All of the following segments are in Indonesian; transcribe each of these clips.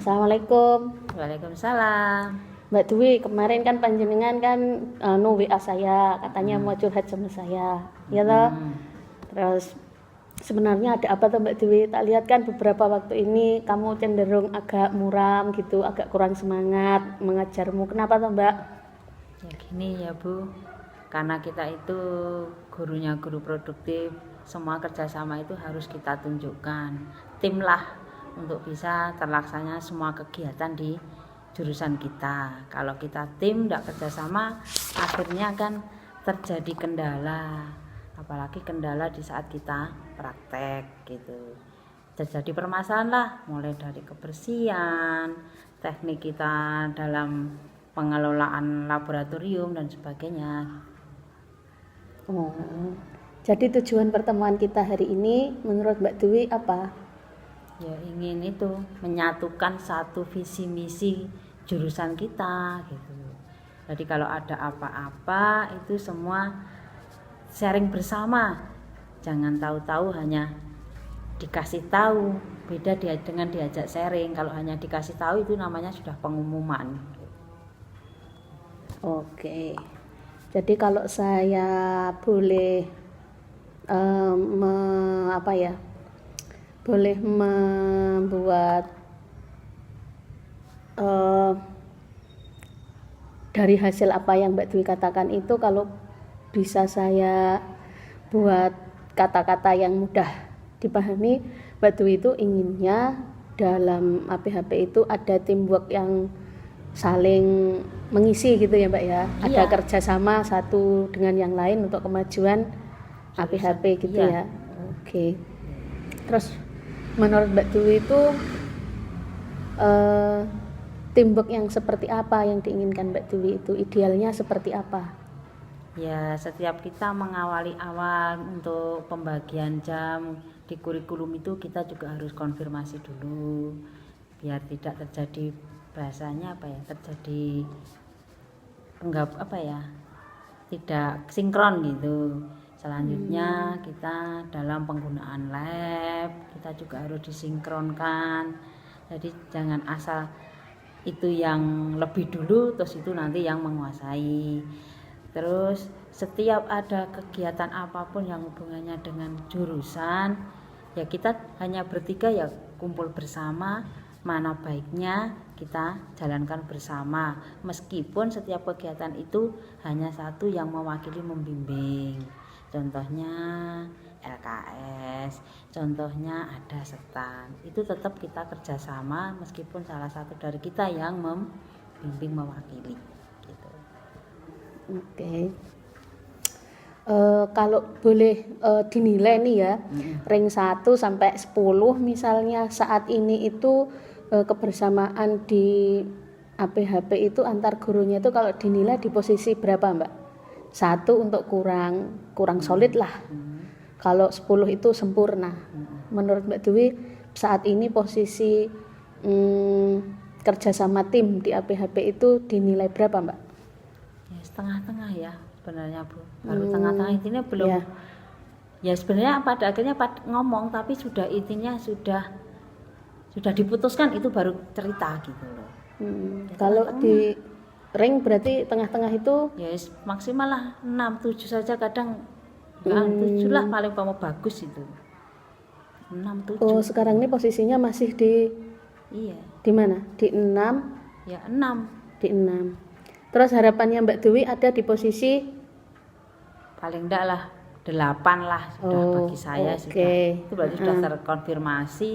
Assalamualaikum. Waalaikumsalam. Mbak Dwi, kemarin kan panjenengan kan WA saya, katanya mau curhat sama saya. Ya toh? Terus sebenarnya ada apa tuh Mbak Dwi? Tak lihat kan beberapa waktu ini kamu cenderung agak muram gitu, agak kurang semangat mengajarmu. Kenapa tuh Mbak? Ya gini ya Bu, karena kita itu gurunya guru produktif, semua kerjasama itu harus kita tunjukkan. Tim lah untuk bisa terlaksana semua kegiatan di jurusan kita. Kalau kita tim tidak kerjasama, akhirnya kan terjadi kendala. Apalagi kendala di saat kita praktek gitu. Terjadi permasalahan lah, mulai dari kebersihan, teknik kita dalam pengelolaan laboratorium dan sebagainya. Oh, jadi tujuan pertemuan kita hari ini menurut Mbak Dwi apa? Ya ingin itu menyatukan satu visi misi jurusan kita gitu. Jadi kalau ada apa-apa itu semua sharing bersama. Jangan tahu-tahu hanya dikasih tahu. Beda dengan diajak sharing. Kalau hanya dikasih tahu itu namanya sudah pengumuman. Oke. Jadi kalau saya boleh boleh membuat dari hasil apa yang Mbak Dwi katakan itu, kalau bisa saya buat kata-kata yang mudah dipahami, Mbak Dwi itu inginnya dalam APHP itu ada teamwork yang saling mengisi gitu ya Mbak ya, ada kerjasama satu dengan yang lain untuk kemajuan APHP gitu ya. Oke. Terus menurut Mbak Dwi itu teamwork yang seperti apa yang diinginkan Mbak Dwi itu, idealnya seperti apa? Ya setiap kita mengawali awal untuk pembagian jam di kurikulum itu kita juga harus konfirmasi dulu biar tidak terjadi bahasanya terjadi tidak sinkron gitu. Selanjutnya kita dalam penggunaan lab kita juga harus disinkronkan. Jadi jangan asal itu yang lebih dulu terus itu nanti yang menguasai. Terus setiap ada kegiatan apapun yang hubungannya dengan jurusan, ya kita hanya bertiga ya kumpul bersama, mana baiknya kita jalankan bersama. Meskipun setiap kegiatan itu hanya satu yang mewakili membimbing. Contohnya LKS, contohnya ada setan. Itu tetap kita kerjasama meskipun salah satu dari kita yang membimbing mewakili. Gitu. Oke. Kalau boleh dinilai nih ya, ring 1 sampai 10 misalnya saat ini itu kebersamaan di APHP itu antar gurunya itu kalau dinilai di posisi berapa Mbak? 1 untuk kurang solid lah. Kalau 10 itu sempurna. Menurut Mbak Dwi saat ini posisi kerjasama tim di APHP itu dinilai berapa Mbak? Ya setengah-tengah ya sebenarnya Bu. Baru tengah-tengah intinya belum. Ya sebenarnya pada akhirnya ngomong tapi sudah intinya sudah diputuskan itu baru cerita gitu loh. Ya, kalau di ring berarti tengah-tengah itu ya maksimal lah 6-7 saja, kadang 7 lah paling bagus itu. 6-7. Oh, sekarang ini posisinya masih di di mana? Di 6. Ya 6. Di 6. Terus harapannya Mbak Dwi ada di posisi paling enggak lah 8 lah sudah bagi saya sudah. Itu berarti sudah terkonfirmasi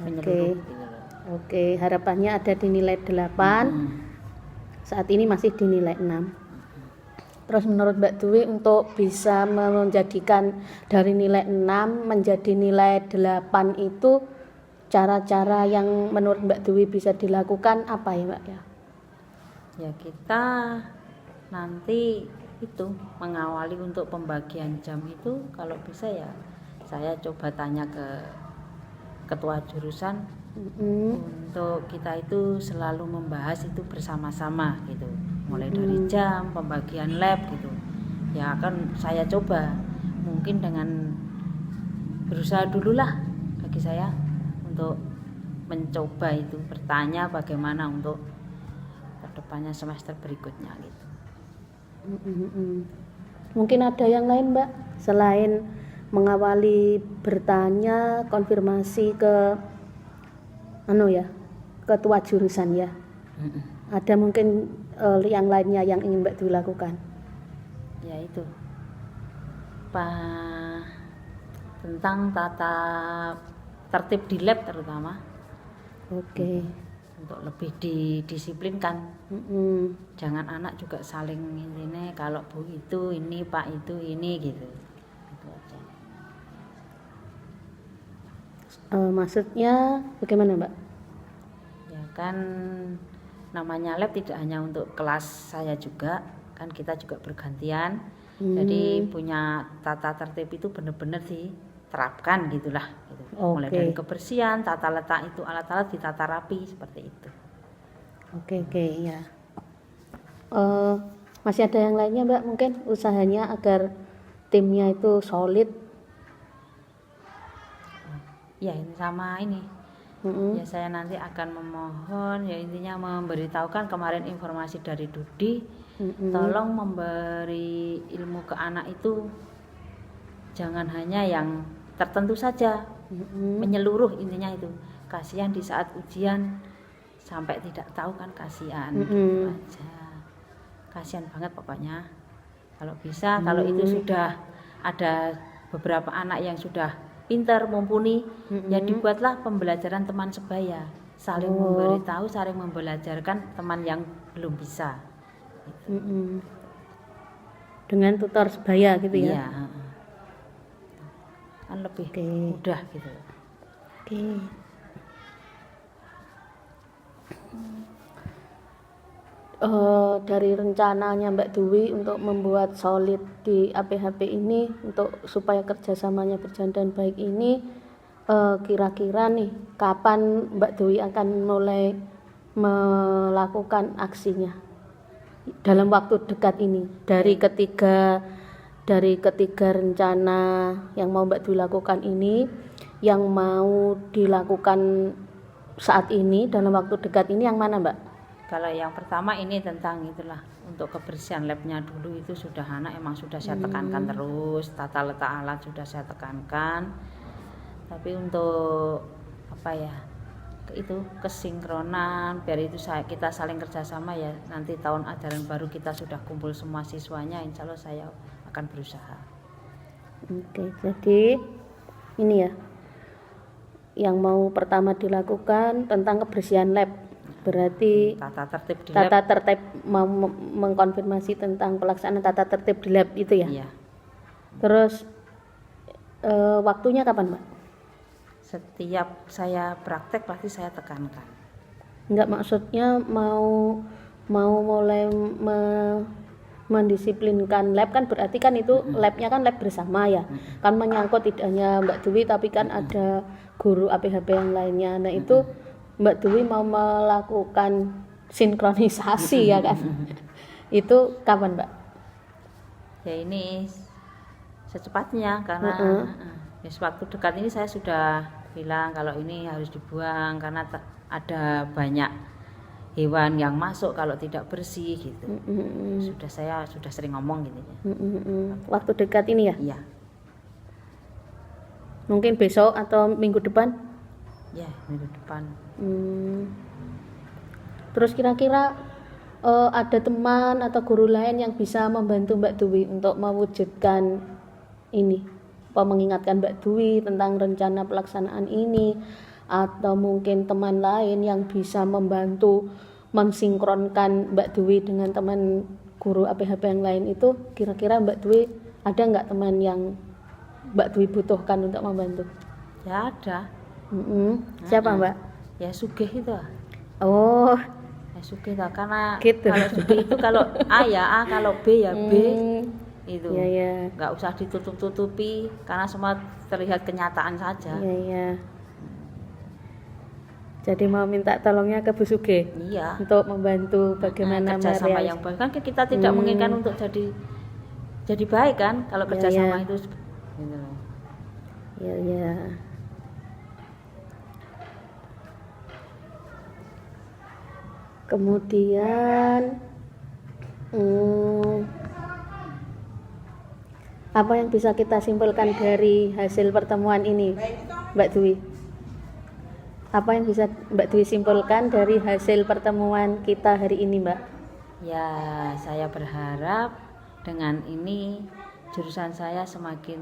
menyeluruh gitu loh. Oke, harapannya ada di nilai 8. Saat ini masih di nilai 6. Terus menurut Mbak Dwi untuk bisa menjadikan dari nilai 6 menjadi nilai 8 itu cara-cara yang menurut Mbak Dwi bisa dilakukan apa ya Mbak ya? Ya kita nanti itu mengawali untuk pembagian jam itu kalau bisa ya saya coba tanya ke ketua jurusan untuk kita itu selalu membahas itu bersama-sama gitu, mulai dari jam pembagian lab gitu ya akan saya coba mungkin dengan berusaha dululah bagi saya untuk mencoba itu bertanya bagaimana untuk kedepannya semester berikutnya gitu. Mungkin ada yang lain Mbak selain mengawali bertanya konfirmasi ke ketua jurusan ya. Ada mungkin yang lainnya yang ingin Mbak Dwi lakukan? Ya itu tentang tata tertib di lab terutama. Oke. Untuk lebih didisiplinkan. Jangan anak juga saling ini kalau Bu itu ini, Pak itu ini gitu. Itu aja. Maksudnya bagaimana Mbak? Ya kan namanya lab tidak hanya untuk kelas saya juga, kan kita juga bergantian. Jadi punya tata tertib itu benar-benar diterapkan gitulah gitu. Mulai dari kebersihan, tata letak itu alat-alat ditata rapi seperti itu. Oke ya. Masih ada yang lainnya Mbak mungkin usahanya agar timnya itu solid? Ya ini sama ini. Ya saya nanti akan memohon ya intinya memberitahukan kemarin informasi dari Dudi. Tolong memberi ilmu ke anak itu jangan hanya yang tertentu saja, menyeluruh intinya itu. Kasihan di saat ujian sampai tidak tahu kan kasihan gitu aja. Kasihan banget pokoknya. Kalau bisa kalau itu sudah ada beberapa anak yang sudah pintar mumpuni, ya dibuatlah pembelajaran teman sebaya, saling memberitahu, saling membelajarkan teman yang belum bisa. Dengan tutor sebaya gitu ya? Iya. Kan lebih mudah gitu. Dari rencananya Mbak Dwi untuk membuat solid di APHP ini untuk supaya kerjasamanya berjalan dengan baik ini, kira-kira nih kapan Mbak Dwi akan mulai melakukan aksinya dalam waktu dekat ini dari ketiga rencana yang mau Mbak Dwi lakukan ini, yang mau dilakukan saat ini dalam waktu dekat ini yang mana Mbak? Kalau yang pertama ini tentang itulah untuk kebersihan labnya dulu itu sudah anak emang sudah saya tekankan terus, tata letak alat sudah saya tekankan. Tapi untuk itu kesinkronan biar itu kita saling kerjasama ya, nanti tahun ajaran baru kita sudah kumpul semua siswanya, insya Allah saya akan berusaha. Oke, jadi ini ya yang mau pertama dilakukan tentang kebersihan lab, berarti tata tertib di lab. Tata tertib mau mengkonfirmasi tentang pelaksanaan tata tertib di lab itu ya. Iya. Terus waktunya kapan Mbak? Setiap saya praktek pasti saya tekankan. Enggak, maksudnya mau mulai mendisiplinkan lab kan berarti kan itu labnya kan lab bersama ya. Kan menyangkut tidak hanya Mbak Dwi tapi kan ada guru APHP yang lainnya. Nah itu Mbak Dwi mau melakukan sinkronisasi ya kan. Itu kapan Mbak? Ya ini secepatnya karena waktu dekat ini saya sudah bilang kalau ini harus dibuang karena ada banyak hewan yang masuk kalau tidak bersih gitu. Saya sudah sering ngomong gitu ya. Waktu dekat ini ya? Iya. Mungkin besok atau minggu depan? Ya, minggu depan. Terus kira-kira ada teman atau guru lain yang bisa membantu Mbak Dwi untuk mewujudkan ini, mengingatkan Mbak Dwi tentang rencana pelaksanaan ini, atau mungkin teman lain yang bisa membantu mensinkronkan Mbak Dwi dengan teman guru APHP yang lain itu, kira-kira Mbak Dwi ada nggak teman yang Mbak Dwi butuhkan untuk membantu? Ya ada. Siapa Mbak? Ya Sugih itu. Oh. Ya Sugih lah, karena gitu. Kalau Sugih itu kalau A ya A, kalau B ya B. Itu nggak usah ditutup-tutupi karena semua terlihat kenyataan saja. Jadi mau minta tolongnya ke Bu Suge untuk membantu bagaimana kerjasama yang baik kan kita tidak menginginkan untuk jadi baik kan kalau kerjasama itu gitu. Kemudian apa yang bisa kita simpulkan dari hasil pertemuan ini, Mbak Dwi? Apa yang bisa Mbak Dwi simpulkan dari hasil pertemuan kita hari ini, Mbak? Ya, saya berharap dengan ini jurusan saya semakin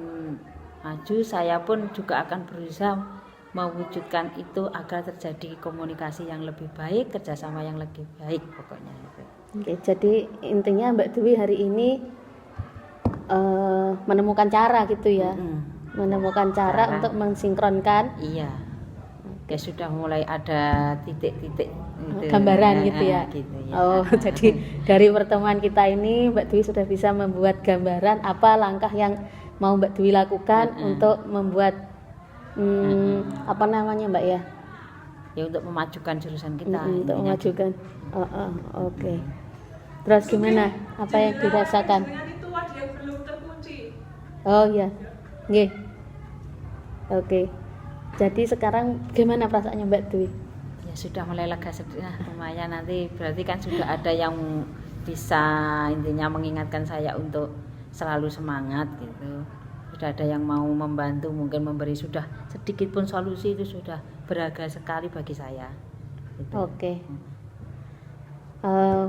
maju. Saya pun juga akan berusaha mewujudkan itu agar terjadi komunikasi yang lebih baik, kerjasama yang lebih baik pokoknya itu. Oke, jadi intinya Mbak Dwi hari ini menemukan cara gitu ya, menemukan cara untuk mensinkronkan. Iya, ya sudah mulai ada titik-titik gambaran gitu ya. Gitu ya. Oh, jadi dari pertemuan kita ini Mbak Dwi sudah bisa membuat gambaran apa langkah yang mau Mbak Dwi lakukan untuk membuat apa namanya Mbak ya? Ya untuk memajukan jurusan kita. Untuk memajukan. Oke. Terus gimana? Apa yang dirasakan? Oh iya, nggih. Oke. Jadi sekarang gimana perasaannya Mbak Dwi? Ya sudah mulai lega sedikit, lumayan. Nanti berarti kan sudah ada yang bisa intinya mengingatkan saya untuk selalu semangat gitu. Sudah ada yang mau membantu, mungkin memberi sudah sedikit pun solusi, itu sudah berharga sekali bagi saya. Gitu. Oke.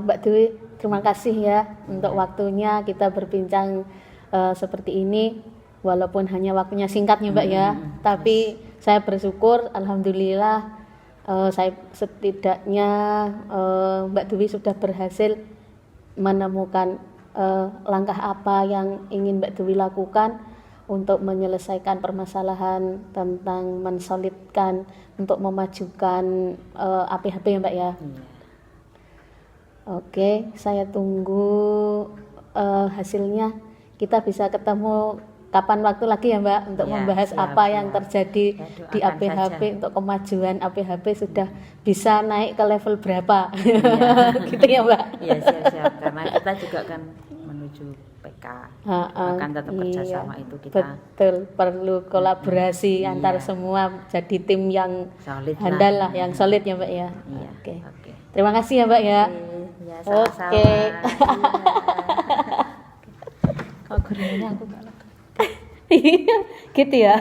Mbak Dwi, terima kasih ya untuk waktunya kita berbincang seperti ini, walaupun hanya waktunya singkatnya Mbak ya, tapi saya bersyukur alhamdulillah saya setidaknya Mbak Dwi sudah berhasil menemukan langkah apa yang ingin Mbak Dwi lakukan untuk menyelesaikan permasalahan tentang mensolidkan untuk memajukan APHP ya Mbak ya. Oke, saya tunggu hasilnya. Kita bisa ketemu kapan waktu lagi ya Mbak untuk membahas apa yang terjadi di APHP saja. Untuk kemajuan APHP sudah bisa naik ke level berapa gitu ya Mbak. Iya siap-siap, karena kita juga akan menuju PK, akan tetap kerjasama itu kita. Betul, perlu kolaborasi antar semua jadi tim yang solid handal lah, yang solid ya Mbak ya. Iya. Oke. Terima kasih ya Mbak ya. Ya, sama-sama. Oke. Kok gurunya aku gak gitu ya.